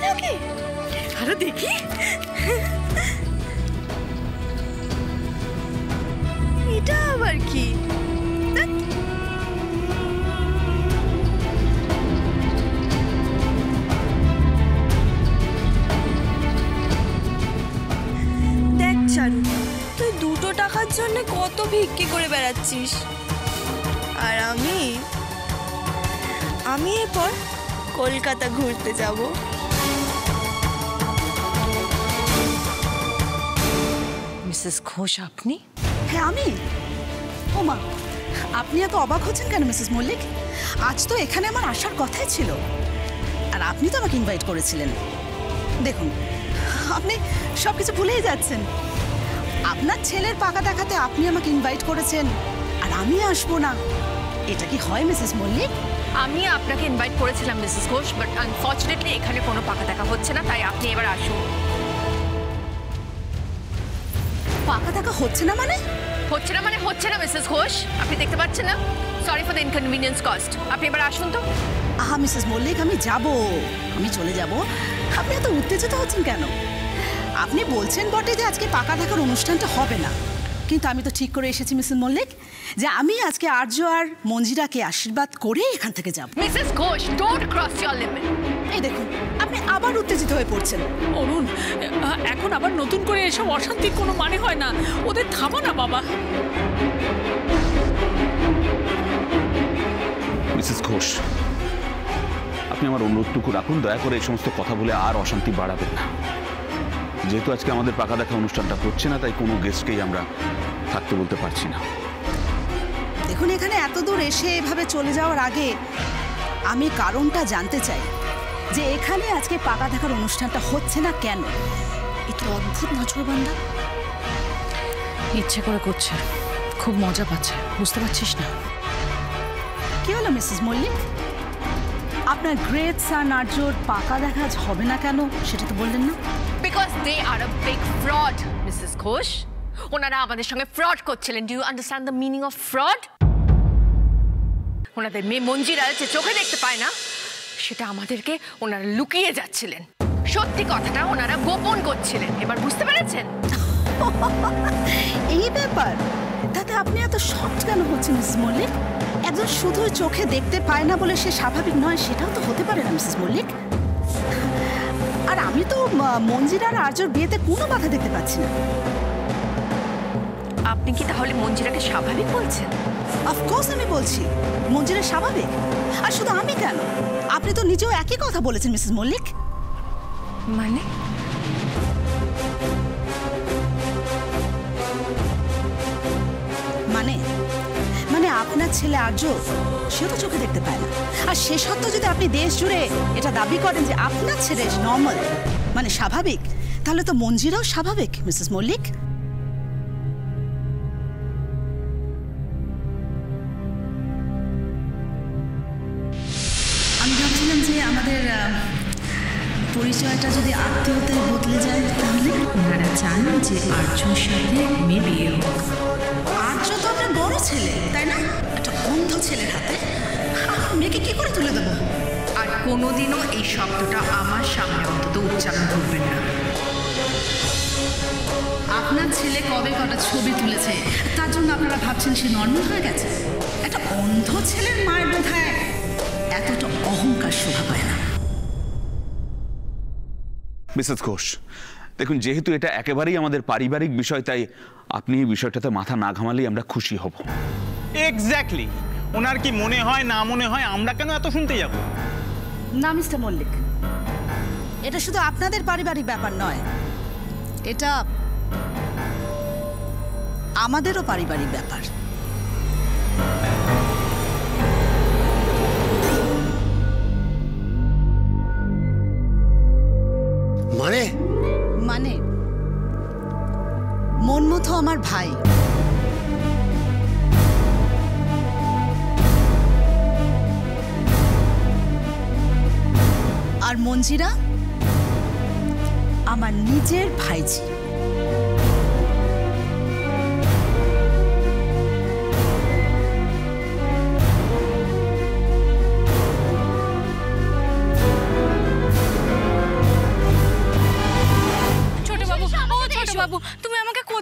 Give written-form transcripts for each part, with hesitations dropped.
নাকি? আরো দেখি। এটা আবার কি? দেখ চারু, তুই 2 টাকার জন্য কত ভিক্ষে করে বেড়াচ্ছিস, আর আমি এরপর কলকাতা ঘুরতে যাব। মিসেস ঘোষ আপনি? হ্যাঁ আমি। ও মা, আপনি এত অবাক হচ্ছেন কেন মিসেস মল্লিক? আজ তো এখানে আমার আসার কথাই ছিল, আর আপনি তো আমাকে ইনভাইট করেছিলেন। দেখুন, আপনি সব কিছু ভুলেই যাচ্ছেন। আপনার ছেলের পাকা দেখাতে আপনি আমাকে ইনভাইট করেছেন, আর আমি আসবো না, এটা কি হয় মিসেস মল্লিক? আমি আপনাকে ইনভাইট করেছিলাম মিসেস ঘোষ, বাট আনফর্চুনেটলি এখানে কোনো পাকা দেখা হচ্ছে না, তাই আপনি এবার আসুন। পাকা দেখা হচ্ছে না মানে? হচ্ছে না মিসেস ঘোষ, আপনি দেখতে পাচ্ছেন না? Sorry for the inconvenience cost. আপনি এবার আসুন তো। আহা মিসেস মল্লিক, আমি চলে যাব। আপনি এত উত্তেজিত হচ্ছেন কেন? আপনি বলছেন বটে যে আজকে পাকা দেখার অনুষ্ঠানটা হবে না, কিন্তু আমি তো ঠিক করে এসেছি মিসেস মল্লিক যে আমি আজকে আর্য আর মঞ্জিরাকে আশীর্বাদ করে এখান থেকে যাব। Mrs Ghosh, don't cross your limit. এই দেখুন, আপনি আবার উত্তেজিত হয়ে পড়ছেন। অরুণ, এখন আবার নতুন করে এসব অশান্তির কোনো মানে হয় না, ওদের থামো না বাবা। মিসেস ঘোষ, আপনি আমার অনুরোধটুকু রাখুন, দয়া করে এই সমস্ত কথা বলে আর অশান্তি বাড়াবেন না। যেহেতু আজকে আমাদের পাকা দেখা অনুষ্ঠানটা হচ্ছে না, তাই কোনো গেস্টকেই আমরা থাকতে বলতে পারছি না। দেখুন, এখানে এত দূর এসে এভাবে চলে যাওয়ার আগে আমি কারণটা জানতে চাই যে এখানে আজকে পাকা দেখার অনুষ্ঠানটা হচ্ছে না কেন। এটা অদ্ভুত নজরবান্ধা। ইচ্ছে করে করছে, খুব মজা পাচ্ছে, বুঝতে পারছিস না? কি হলো মিসেস মল্লিক? আপনার গ্রেট সান আর্যর পাকা দেখা হবে না কেন সেটা তো বললেন না। Because they are a big fraud Mrs Ghosh. ওনারা আমাদের সঙ্গে ফ্রড করছিলেন। Do you understand the meaning of fraud? ওনাদের মেয়ে মঞ্জিরা যে চোখে দেখতে পায় না, সেটা আমাদেরকে ওনারা লুকিয়ে যাচ্ছিলেন। সত্যি কথাটা ওনারা গোপন করছিলেন। এবার বুঝতে পেরেছেন? এই ব্যাপার, তাতে আপনি এত শক্ট কেন হচ্ছেন মিসেস মল্লিক? একজন শুধু চোখে দেখতে পায় না বলে সে স্বাভাবিক নয়, সেটাও তো হতে পারে না মিসেস মল্লিক। আর আমি তো মঞ্জিরার আর্যর বিয়েতে কোনো বাধা দেখতে পাচ্ছি না। আপনি কি তাহলে মঞ্জিরাকে স্বাভাবিক বলছেন? অফকোর্স আমি বলছি মঞ্জিরা স্বাভাবিক। আর শুধু আমি কেন, আপনি তো নিজেও একই কথা বলেছেন মিসেস মল্লিক। মানে মানে মানে আপনার ছেলে আর্য, সে তো চোখে দেখতে পায় না, আর সে সত্ত্বেও যদি আপনি দেশ জুড়ে এটা দাবি করেন যে আপনার ছেলে নর্মাল মানে স্বাভাবিক, তাহলে তো মঞ্জিরাও স্বাভাবিক মিসেস মল্লিক। আমি ভাবছিলাম যে আমাদের পরিচয়টা যদি আত্মীয়তায় বদলে যায়, তাহলে ওনারা চান যে আর্যর সাথে মেয়ে বিয়ে হোক। আর্য তো আপনার বড় ছেলে, তাই না? একটা অন্ধ ছেলের হাতে আমার মেয়েকে কি করে তুলে দেবো? আর কোনোদিনও এই শব্দটা আমার সামনে অন্তত উচ্চারণ করবেন না। আপনার ছেলে কবে কটা ছবি তুলেছে, তার জন্য আপনারা ভাবছেন সে নর্মাল হয়ে গেছে? একটা অন্ধ ছেলের মায়ের বোধহয় এতটা অহংকার শোভা পায় না। মিসেস ঘোষ, দেখুন, যেহেতু এটা একেবারেই আমাদের পারিবারিক বিষয়, তাই আপনি এই বিষয়টাতে মাথা না ঘামালেই আমরা খুশি হব। এক্স্যাক্টলি। ওনার কি মনে হয় না মনে হয়, আমরা কেন এত শুনতে যাব? না মিস্টার মল্লিক, এটা শুধু আপনাদের পারিবারিক ব্যাপার নয়, এটা আমাদেরও পারিবারিক ব্যাপার। মানে মানে মনমতো আমার ভাই, আর মঞ্জিরা আমার নিজের ভাইজি।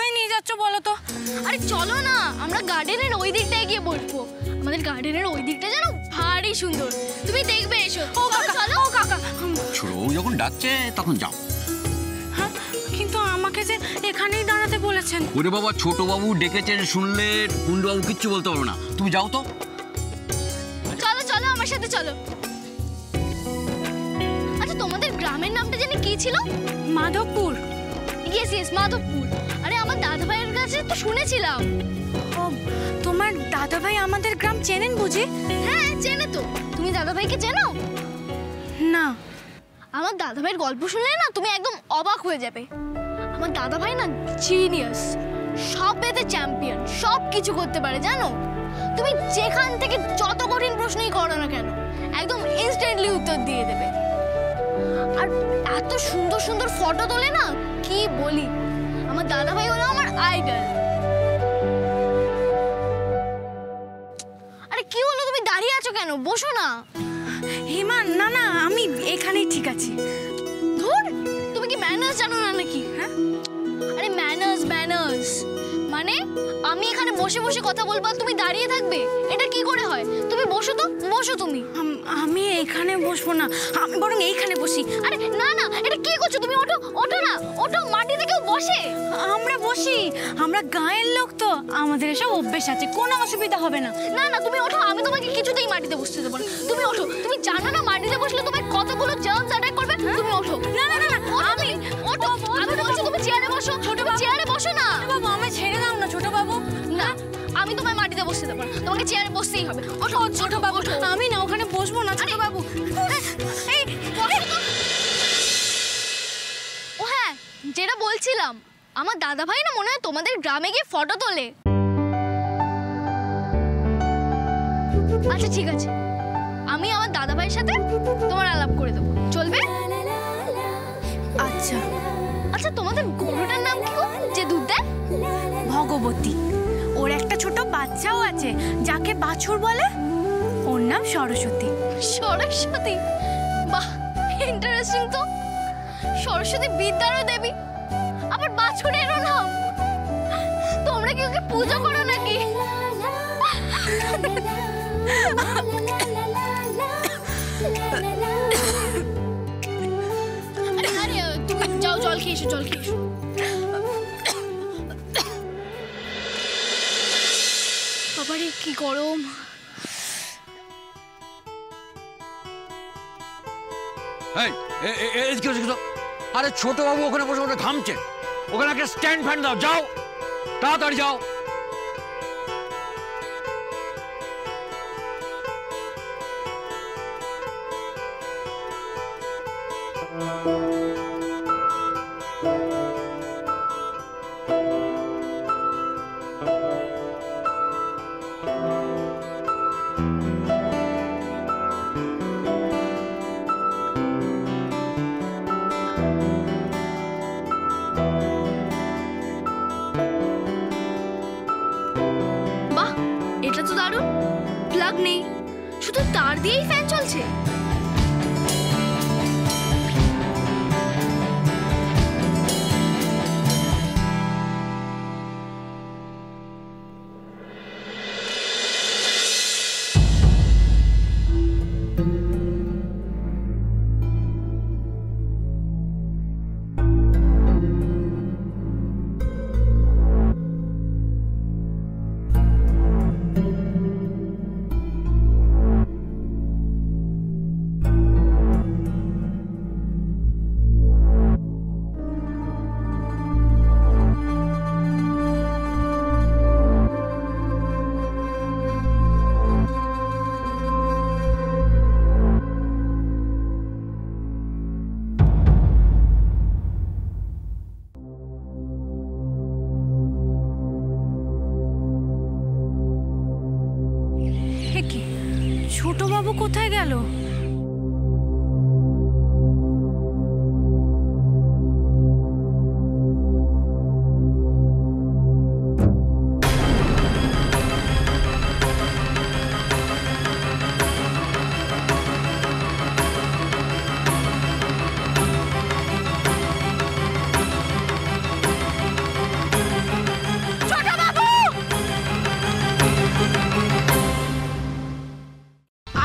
কোথায় নিয়ে যাচ্ছ বলো তো? আরে চলো না, আমরা গার্ডেনের ওই দিকটায় গিয়ে বসবো। আমাদের গার্ডেনের ওই দিকটা যেন ভারী সুন্দর, তুমি দেখবে এসো। ও কাকা, চলো। ও কাকা। ছোট বাবু যখন ডাকছে তখন যাও। হ্যাঁ, কিন্তু আমাকে যে এখানেই দাঁড়াতে বলেছেন। ওরে বাবা, ছোট বাবু ডেকেছেন শুনলে কুন্ডু বাবু কিচ্ছু বলতে পারবে না, তুমি যাও তো। চলো চলো আমার সাথে চলো। আচ্ছা তোমাদের গ্রামের নামটা জানি কি ছিল? মাধবপুর। ইয়েস মাধবপুর। আরে আমার দাদা ভাইয়ের কাছে তো শুনেছিলাম। ও, তোমার দাদা ভাই আমাদের গ্রাম চেনেন বুঝি? হ্যাঁ চেনে তো। তুমি দাদা ভাইকে চেনো? না। আমার দাদা ভাইয়ের গল্প শুনলে না তুমি একদম অবাক হয়ে যাবে। আমার দাদা ভাই না জিনিয়াস, সব পেতে চ্যাম্পিয়ন, সব কিছু করতে পারে জানো। তুমি যেখান থেকে যত কঠিন প্রশ্নই করো না কেন একদম ইনস্ট্যান্টলি উত্তর দিয়ে দেবে। আর এত সুন্দর সুন্দর ফটো তোলে না, কি বলি। আমার দাদা ভাই হলো আমার আইডল। আরে কি হলো, তুমি দাঁড়িয়ে আছো কেন? বসো না। হিমা, না না, আমি এখানেই ঠিক আছি। ধুর, তুমি কি ম্যানার্স জানো না নাকি? হ্যাঁ, আরে ম্যানার্স মানে আমি এখানে বসে বসে কথা বলবো আর তুমি দাঁড়িয়ে থাকবে, এটা কি করে হয়? তুমি বসো তো, বসো তুমি। আমি এখানে বসবো না, আমি বরং এইখানে বসি। আরে না না, এটা কি করছো তুমি? ওঠো ওঠো না, ওঠো। মাটিতে কেউ বসে? আমরা বসি, আমরা গায়ের লোক তো, আমাদের এসব অভ্যেস আছে, কোনো অসুবিধা হবে না। না না তুমি ওঠো, আমি তোমাকে কিছুতেই মাটিতে বসতে দেবো না। তুমি ওঠো, তুমি জানো না মাটিতে বসলে তোমার কতগুলো জার্মস অ্যাটাক করবে। তুমি ওঠো। না না না, আমি ওঠো, আমি বলছি তুমি চেয়ারে বসো। ছোট বাবু, চেয়ারে বসো না। বাবু, আমায় ছেড়ে দাও না ছোট বাবু। না, আমি তোমায় মাটিতে বসতে দেবো না, তোমাকে চেয়ারে বসতেই হবে। ওঠো ছোট বাবু, আমি না ওখানে বসবো না ছোট বাবু। এই বসো তো। ও হ্যাঁ, যেটা বলছিলাম, আমার দাদা ভাই না মনে হয় তোমাদের গ্রামে গিয়ে ফটো তোলে। আচ্ছা ঠিক আছে, আমি আমার দাদা ভাইয়ের সাথে তোমার আলাপ করে দেবো, চলবে? আচ্ছা। আচ্ছা তোমাদের গরুটার নাম কি গো, যে দুধ দেয়? ভগবতী। ওর একটা ছোট বাচ্চাও আছে যাকে বাছুর বলে, ওর নাম সরস্বতী। সরস্বতী, বাহ ইন্টারেস্টিং তো। সরস্বতী বিদ্যারও দেবী, আবার বাছুরেরও নাম। তোমরা কি ওকে পূজা করো নাকি? আরে তুমি যাও, জল খেয়ে এসো, জল খেয়ে এসো। বাবারে কি গরম। আরে ছোট বাবু ওখানে বসে বসে ঘামছে, ওখানে একটা স্ট্যান্ড ফ্যান দাও, যাও তাড়াতাড়ি যাও। বাহ, এটা তো দারুণ। প্লাগ নেই, শুধু তার দিয়েই ফ্যান চলছে। ছোট বাবু কোথায় গেল?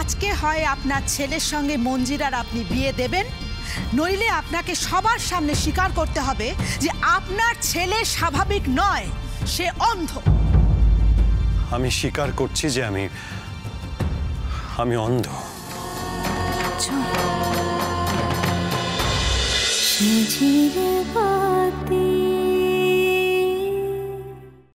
আজকে হয় আপনার ছেলের সঙ্গে মঞ্জিরার আপনি বিয়ে দেবেন, নইলে আপনাকে সবার সামনে স্বীকার করতে হবে যে আপনার ছেলে স্বাভাবিক নয়, সে অন্ধ। আমি স্বীকার করছি যে আমি অন্ধ। সাজিরে বাতি